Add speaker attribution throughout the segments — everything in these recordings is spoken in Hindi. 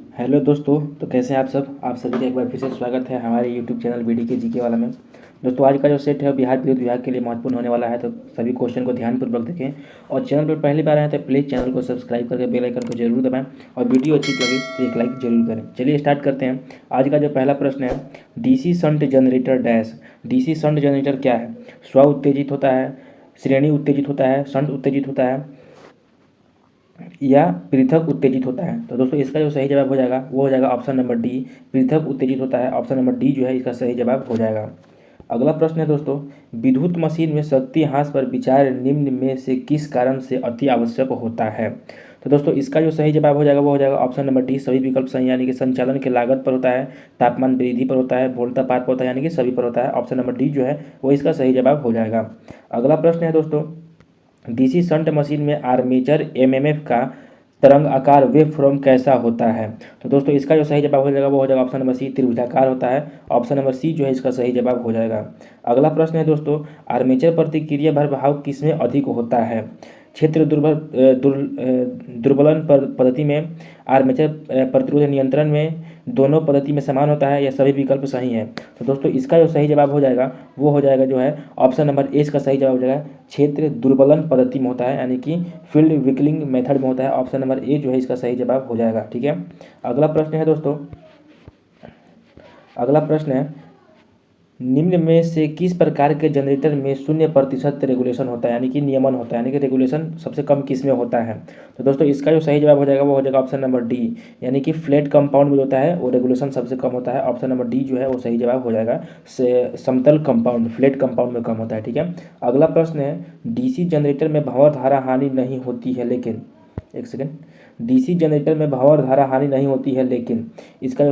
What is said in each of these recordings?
Speaker 1: हेलो दोस्तों। तो कैसे हैं आप सब। आप सभी का एक बार फिर से स्वागत है हमारे यूट्यूब चैनल बीडी के जीके वाला में। दोस्तों आज का जो सेट है बिहार विद्युत विभाग के लिए महत्वपूर्ण होने वाला है, तो सभी क्वेश्चन को ध्यानपूर्वक देखें और चैनल पर पहली बार आए तो प्लीज़ चैनल को सब्सक्राइब करके बेल आइकन को जरूर दबाएं और वीडियो अच्छी लगी तो एक लाइक जरूर करें। चलिए स्टार्ट करते हैं। आज का जो पहला प्रश्न है, DC shunt generator dash. DC shunt generator क्या है? स्व उत्तेजित होता है, श्रेणी उत्तेजित होता है, शंट उत्तेजित होता है या पृथक उत्तेजित होता है? तो दोस्तों इसका जो सही जवाब हो जाएगा वो हो जाएगा ऑप्शन नंबर डी, पृथक उत्तेजित होता है। ऑप्शन नंबर डी जो है इसका सही जवाब हो जाएगा। अगला प्रश्न है दोस्तों, विद्युत मशीन में शक्ति ह्रास पर विचार निम्न में से किस कारण से अति आवश्यक होता है? तो दोस्तों इसका जो सही जवाब हो जाएगा वो हो जाएगा ऑप्शन नंबर डी, सभी विकल्प सही, यानी कि संचालन की लागत पर होता है, तापमान वृद्धि पर होता है, वोल्टापात पर होता है, यानी कि सभी पर होता है। ऑप्शन नंबर डी जो है वो इसका सही जवाब हो जाएगा। अगला प्रश्न है दोस्तों, डीसी शंट मशीन में आर्मेचर एमएमएफ का तरंग आकार वेव फॉर्म कैसा होता है? तो दोस्तों इसका जो सही जवाब हो जाएगा वो हो जाएगा ऑप्शन नंबर सी, त्रिभुजाकार होता है। ऑप्शन नंबर सी जो है इसका सही जवाब हो जाएगा। अगला प्रश्न है दोस्तों, आर्मेचर प्रतिक्रिया प्रभाव किसमें अधिक होता है? क्षेत्र दुर्बलन पद्धति में, आर्मेचर प्रतिरोध नियंत्रण में, दोनों पद्धति में समान होता है या सभी विकल्प सही हैं? तो दोस्तों इसका जो सही जवाब हो जाएगा वो हो जाएगा जो है ऑप्शन नंबर ए, इसका सही जवाब हो जाएगा क्षेत्र दुर्बलन पद्धति में होता है, यानी कि फील्ड विकलिंग मेथड में होता है। ऑप्शन नंबर ए जो है इसका सही जवाब हो जाएगा। ठीक है। अगला प्रश्न है दोस्तों, अगला प्रश्न है, निम्न में से किस प्रकार के जनरेटर में 0% रेगुलेशन होता है, यानी कि नियमन होता है, यानी कि रेगुलेशन सबसे कम किस में होता है? तो दोस्तों इसका जो सही जवाब हो जाएगा वो हो जाएगा ऑप्शन नंबर डी, यानी कि फ्लैट कंपाउंड में जो होता है वो रेगुलेशन सबसे कम होता है। ऑप्शन नंबर डी जो है वो सही जवाब हो जाएगा। समतल कंपाउंड, फ्लैट कंपाउंड में कम होता है। ठीक है। अगला प्रश्न है, डीसी जनरेटर में भंवर धारा हानि नहीं होती है लेकिन, एक सेकेंड, डीसी जनरेटर में भंवर धारा हानि नहीं होती है लेकिन इसका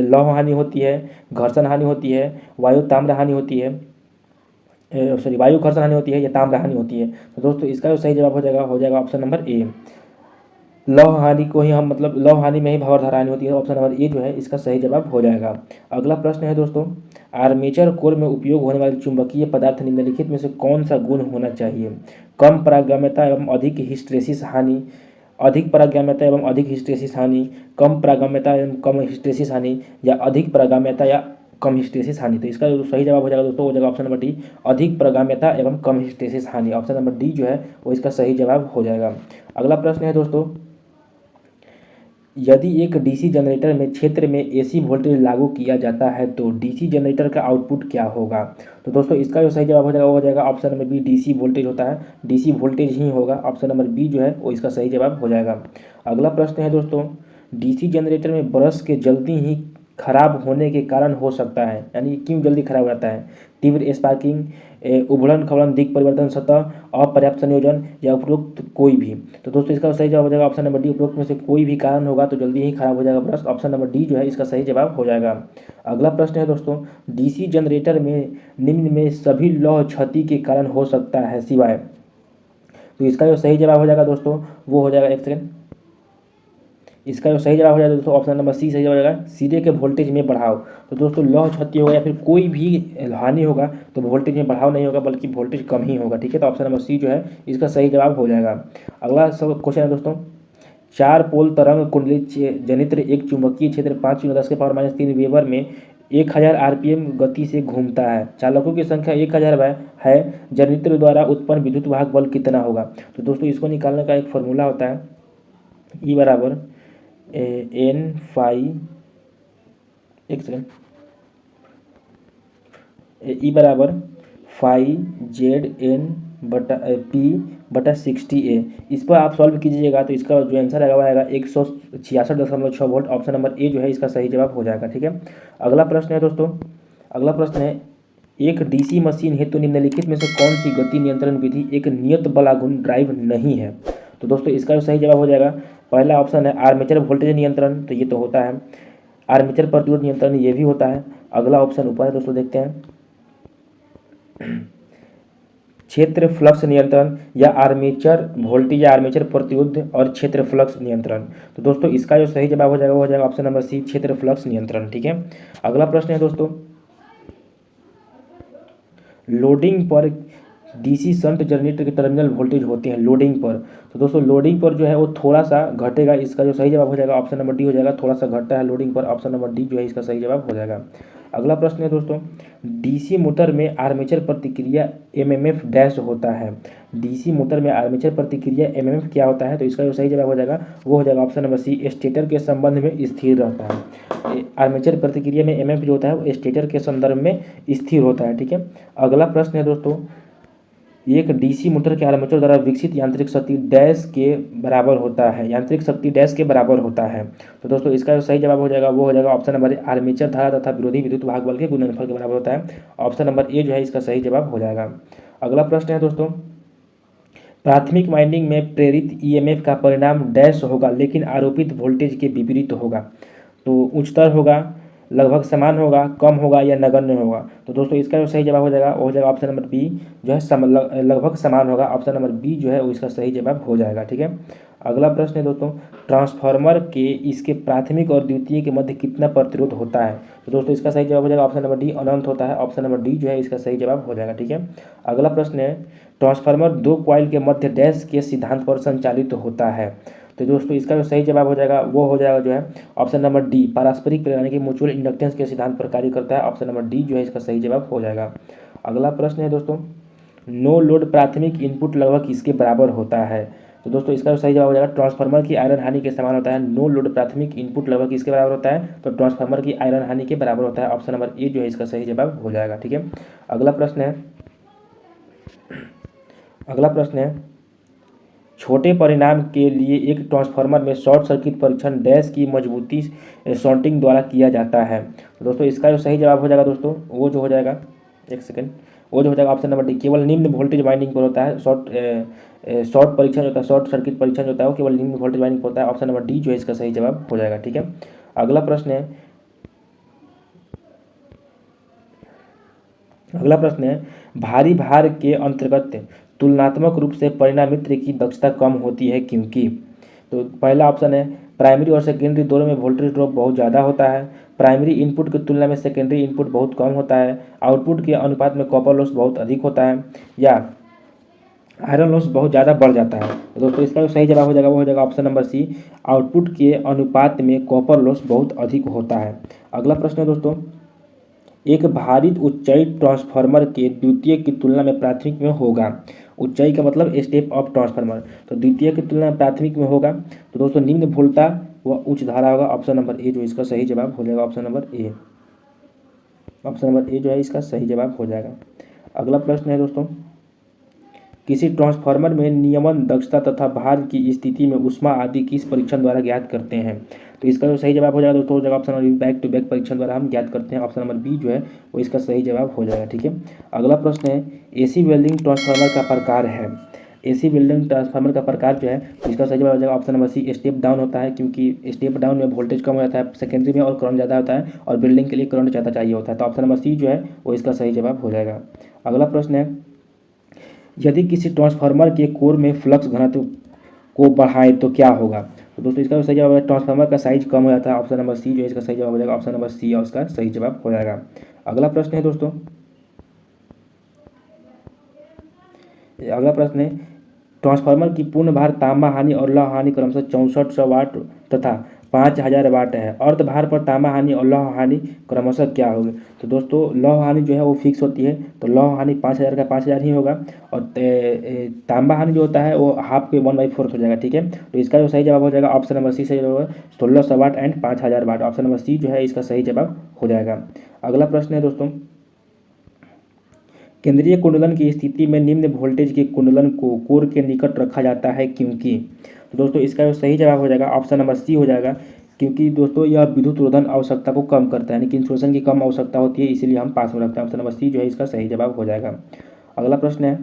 Speaker 1: लौह हानि होती है, घर्षण हानि होती है, वायु ताम्र हानि होती है, सॉरी वायु घर्षण हानि होती है या ताम्र हानि होती है? तो दोस्तों इसका जो सही जवाब हो जाएगा ऑप्शन नंबर ए, लौह हानि को ही हम मतलब लौह हानि में ही भंवर धारा हानि होती है। ऑप्शन नंबर ए जो है इसका सही जवाब हो जाएगा। अगला प्रश्न है दोस्तों, आर्मेचर कोर में उपयोग होने वाले चुंबकीय पदार्थ निम्नलिखित में से कौन सा गुण होना चाहिए? कम पारगम्यता एवं अधिक हिस्टैरिसीस हानि, अधिक पारगम्यता एवं अधिक हिस्टैरिसीस हानि, कम पारगम्यता एवं कम हिस्टैरिसीस हानि, या अधिक पारगम्यता या कम हिस्टैरिसीस हानि? तो इसका जो सही जवाब हो जाएगा दोस्तों हो जाएगा ऑप्शन नंबर डी, अधिक पारगम्यता एवं कम हिस्टैरिसीस हानि। ऑप्शन नंबर डी जो है वो इसका सही जवाब हो जाएगा। अगला प्रश्न है दोस्तों, यदि एक डीसी जनरेटर में क्षेत्र में एसी वोल्टेज लागू किया जाता है तो डीसी जनरेटर का आउटपुट क्या होगा? तो दोस्तों इसका जो सही जवाब हो जाएगा वो हो जाएगा option number B, DC voltage होता है, डीसी वोल्टेज ही होगा। ऑप्शन नंबर बी जो है वो इसका सही जवाब हो जाएगा। अगला प्रश्न है दोस्तों, डीसी जनरेटर में ब्रश के जल्दी ही खराब होने के कारण हो सकता है, यानी क्यों जल्दी खराब हो जाता है? तीव्र स्पार्किंग, उबलन खबलन, दिक परिवर्तन, सतह अपर्याप्त संयोजन, या उपरोक्त कोई भी? तो दोस्तों इसका सही जवाब हो जाएगा ऑप्शन नंबर डी, उपरोक्त में से कोई भी कारण होगा तो जल्दी ही खराब हो जाएगा ब्रश। ऑप्शन नंबर डी जो है इसका सही जवाब हो जाएगा। अगला प्रश्न है दोस्तों, डीसी जनरेटर में निम्न में सभी लौह क्षति के कारण हो सकता है सिवाय? तो इसका जो सही जवाब हो जाएगा दोस्तों वो हो जाएगा, एक सेकेंड, इसका जो सही जवाब हो जाएगा दोस्तों ऑप्शन नंबर सी सही जवाब हो जाएगा, सिरे के वोल्टेज में बढ़ाव। तो दोस्तों लौह क्षति होगा या फिर कोई भी हानि होगा तो वोल्टेज में बढ़ाव नहीं होगा बल्कि वोल्टेज कम ही होगा। ठीक है। तो ऑप्शन नंबर सी जो है इसका सही जवाब हो जाएगा। अगला सब क्वेश्चन है दोस्तों, 4 पोल तरंग कुंडली जनित्र एक चुंबकीय क्षेत्र 5×10⁻³ वेबर में 1000 आरपीएम गति से घूमता है। चालकों की संख्या 1000 है, जनित्र द्वारा उत्पन्न विद्युत वाहक बल कितना होगा? तो दोस्तों इसको निकालने का एक फॉर्मूला होता है, ई बराबर एन फाई, एक सेकेंड, ई बराबर फाई जेड एन बटा पी बटा 60A। इस पर आप सॉल्व कीजिएगा तो इसका जो आंसर आएगा वो आएगा 166.6 वोल्ट। ऑप्शन नंबर ए जो है इसका सही जवाब हो जाएगा। ठीक है। अगला प्रश्न है दोस्तों, अगला प्रश्न है, एक डीसी मशीन हेतु निम्नलिखित में से कौन सी गति नियंत्रण विधि एक नियत बलागुण ड्राइव नहीं है? तो दोस्तों इसका जो सही जवाब हो जाएगा, पहला ऑप्शन है आर्मेचर वोल्टेज नियंत्रण, तो ये तो होता है। आर्मेचर प्रतिरोध नियंत्रण ये भी होता है। अगला ऑप्शन ऊपर है दोस्तों, देखते हैं, क्षेत्र फ्लक्स नियंत्रण, या आर्मेचर वोल्टेज या आर्मेचर प्रतिरोध और क्षेत्र फ्लक्स नियंत्रण? तो दोस्तों इसका जो सही जवाब हो जाएगा वो हो जाएगा ऑप्शन नंबर सी, क्षेत्र फ्लक्स नियंत्रण। ठीक है। अगला प्रश्न है दोस्तों, लोडिंग पर डीसी शंट जनरेटर के टर्मिनल वोल्टेज होते हैं लोडिंग पर। तो दोस्तों लोडिंग पर जो है वो थोड़ा सा घटेगा, इसका जो सही जवाब हो जाएगा ऑप्शन नंबर डी हो जाएगा। थोड़ा सा घटता है लोडिंग पर, ऑप्शन नंबर डी जो है इसका सही जवाब हो जाएगा। अगला प्रश्न है दोस्तों, डीसी मोटर में आर्मेचर प्रतिक्रिया एमएमएफ डैश होता है। डीसी मोटर में आर्मेचर प्रतिक्रिया एमएमएफ क्या होता है? तो इसका जो सही जवाब हो जाएगा वो हो जाएगा ऑप्शन नंबर सी, स्टेटर के संबंध में स्थिर रहता है। आर्मेचर प्रतिक्रिया में एमएमएफ जो होता है वो स्टेटर के संदर्भ में स्थिर होता है। ठीक है। अगला प्रश्न है दोस्तों, एक डीसी मोटर के आर्मेचर द्वारा विकसित यांत्रिक शक्ति डैश के बराबर होता है। यांत्रिक शक्ति डैश के बराबर होता है। तो दोस्तों इसका जो सही जवाब हो जाएगा वो हो जाएगा ऑप्शन नंबर ए, आर्मेचर धारा तथा विरोधी विद्युत भाग बल के गुणनफल के बराबर होता है। ऑप्शन नंबर ए जो है इसका सही जवाब हो जाएगा। अगला प्रश्न है दोस्तों, प्राथमिक वाइंडिंग में प्रेरित ईएमएफ का परिणाम डैश होगा लेकिन आरोपित वोल्टेज के विपरीत होगा। तो उच्चतर होगा, लगभग समान होगा, कम होगा या नगण्य होगा। तो दोस्तों इसका जो सही जवाब हो जाएगा वो हो जाएगा ऑप्शन नंबर बी जो है लगभग समान होगा। ऑप्शन नंबर बी जो है वो इसका सही जवाब हो जाएगा। ठीक है। अगला प्रश्न है दोस्तों, ट्रांसफार्मर के इसके प्राथमिक और द्वितीय के मध्य कितना प्रतिरोध होता है? तो दोस्तों इसका सही जवाब हो जाएगा ऑप्शन नंबर डी अनंत होता है। ऑप्शन नंबर डी जो है इसका सही जवाब हो जाएगा। ठीक है। अगला प्रश्न है, ट्रांसफार्मर दो कॉइल के मध्य डैश के सिद्धांत पर संचालित होता है। तो दोस्तों इसका जो सही जवाब हो जाएगा वो हो जाएगा जो है ऑप्शन नंबर डी, पारस्परिक प्रेरण यानी कि म्यूचुअल इंडक्टेंस के सिद्धांत पर कार्य करता है। ऑप्शन नंबर डी जो है इसका सही जवाब हो जाएगा। अगला प्रश्न है दोस्तों, नो लोड प्राथमिक इनपुट लगभग किसके बराबर होता है? तो दोस्तों इसका जो सही जवाब हो जाएगा ट्रांसफार्मर की आयरन हानि के समान होता है। नो लोड प्राथमिक इनपुट लगभग किसके बराबर होता है? तो ट्रांसफार्मर की आयरन हानि के बराबर होता है। ऑप्शन नंबर ए जो है इसका सही जवाब हो जाएगा। ठीक है। अगला प्रश्न है, छोटे परिणाम के लिए एक ट्रांसफार्मर में शॉर्ट सर्किट परीक्षण डैश की मजबूती शॉर्टिंग द्वारा किया जाता है। तो दोस्तों इसका जो सही जवाब हो जाएगा दोस्तों वो जो हो जाएगा, एक सेकंड, वो जो हो जाएगा ऑप्शन नंबर डी, केवल निम्न वोल्टेज वाइंडिंग पर होता है। शॉर्ट परीक्षण जो होता है, शॉर्ट सर्किट परीक्षण जो होता है वो केवल निम्न वोल्टेज वाइंडिंग पर होता है। ऑप्शन नंबर डी जो है इसका सही जवाब हो जाएगा। ठीक है। अगला प्रश्न है, भारी भार के अंतर्गत तुलनात्मक रूप से परिणामित्र की दक्षता कम होती है क्योंकि? तो पहला ऑप्शन है, प्राइमरी और सेकेंडरी दोनों में वोल्टेज ड्रॉप बहुत ज़्यादा होता है, प्राइमरी इनपुट की तुलना में सेकेंडरी इनपुट बहुत कम होता है, आउटपुट के अनुपात में कॉपर लॉस बहुत अधिक होता है, या आयरन लॉस बहुत ज़्यादा बढ़ जाता है। तो दोस्तों इसका जो सही जवाब हो जाएगा वो हो जाएगा ऑप्शन नंबर सी, आउटपुट के अनुपात में कॉपर लॉस बहुत अधिक होता है। अगला प्रश्न है दोस्तों, एक भारित ऊंचाई ट्रांसफार्मर के द्वितीय की तुलना में प्राथमिक में होगा। ऊंचाई का मतलब स्टेप ऑफ ट्रांसफार्मर, तो द्वितीय की तुलना में प्राथमिक में होगा। तो दोस्तों निम्न वोल्टता व उच्च धारा होगा। ऑप्शन नंबर ए जो इसका सही जवाब हो जाएगा। ऑप्शन नंबर ए जो है इसका सही जवाब हो जाएगा। अगला प्रश्न है दोस्तों, किसी ट्रांसफार्मर में नियमन दक्षता तथा भार की स्थिति में ऊष्मा आदि किस परीक्षण द्वारा ज्ञात करते हैं? तो इसका जो सही जवाब हो जाएगा दोस्तों हो जाएगा option number back to back परीक्षण द्वारा हम ज्ञात करते हैं। ऑप्शन नंबर बी जो है वो इसका सही जवाब हो जाएगा। ठीक है। अगला प्रश्न है, एसी वेल्डिंग ट्रांसफार्मर का प्रकार है। एसी वेल्डिंग ट्रांसफार्मर का प्रकार जो है इसका सही जवाब हो जाएगा option number C, step down होता है, क्योंकि स्टेप डाउन में वोल्टेज कम हो जाता है सेकेंडरी में और करंट ज़्यादा होता है और बिल्डिंग के लिए करंट ज़्यादा चाहिए होता है। तो ऑप्शन नंबर सी जो है वो इसका सही जवाब हो जाएगा। अगला प्रश्न है, यदि किसी ट्रांसफार्मर के कोर में फ्लक्स घनत्व को बढ़ाए तो क्या होगा? तो दोस्तों इसका सही जवाब है ट्रांसफार्मर का साइज कम हो जाता है। ऑप्शन नंबर सी जो है इसका सही जवाब हो जाएगा। ऑप्शन नंबर सी और इसका सही जवाब हो जाएगा। अगला प्रश्न है दोस्तों, ट्रांसफार्मर की पूर्ण भार तांबा हानि और लौह हानि क्रमशः 6400 वाट तथा 5000 वाट है। अर्ध भार पर तांबा हानि और लौह हानि क्रमशः क्या होगी? तो दोस्तों लौह हानि जो है वो फिक्स होती है, तो लौह हानि 5000 का 5000 ही होगा और तांबा हानि जो होता है वो हाफ के 1/4 हो जाएगा। ठीक है। तो इसका जो सही जवाब हो जाएगा ऑप्शन नंबर सी सही जवाब है 1600 watt and 5000 watt. Option number C जो है इसका सही जवाब हो जाएगा। अगला प्रश्न है दोस्तों, केंद्रीय कुंडलन की स्थिति में निम्न वोल्टेज के कुंडलन को कोर के निकट रखा जाता है क्योंकि? तो दोस्तों इसका जो सही जवाब हो जाएगा ऑप्शन नंबर सी हो जाएगा, क्योंकि दोस्तों यह विद्युत रोधन आवश्यकता को कम करता है, यानी कि इंसुलेशन की कम आवश्यकता होती है, इसीलिए हम पास में रखते हैं। ऑप्शन नंबर सी जो है इसका सही जवाब हो जाएगा। अगला प्रश्न है,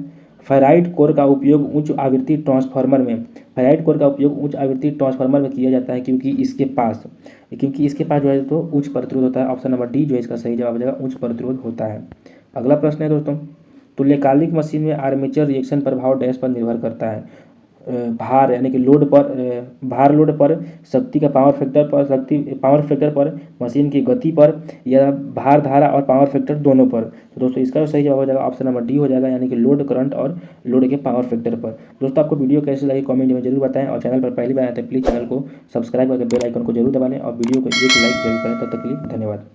Speaker 1: फेराइट कोर का उपयोग उच्च आवृत्ति ट्रांसफार्मर में किया जाता है क्योंकि इसके पास जो है तो उच्च प्रतिरोध होता है। ऑप्शन नंबर डी जो है इसका सही जवाब हो जाएगा, उच्च प्रतिरोध होता है। अगला प्रश्न है दोस्तों, तुल्यकालिक मशीन में आर्मेचर रिएक्शन प्रभाव डैश पर निर्भर करता है। भार यानी कि लोड पर भार लोड पर, शक्ति का पावर फैक्टर पर, मशीन की गति पर, या भार धारा और पावर फैक्टर दोनों पर। तो दोस्तों इसका सही जवाब हो जाएगा ऑप्शन नंबर डी हो जाएगा, यानी कि लोड करंट और लोड के पावर फैक्टर पर। दोस्तों आपको वीडियो कैसे लगी कमेंट में जरूर बताएं, और चैनल पर पहली बार आए तो प्लीज़ चैनल को सब्सक्राइब करके बेल आइकन को जरूर दबा लें और वीडियो को एक लाइक जरूर करें। तब तक के लिए धन्यवाद।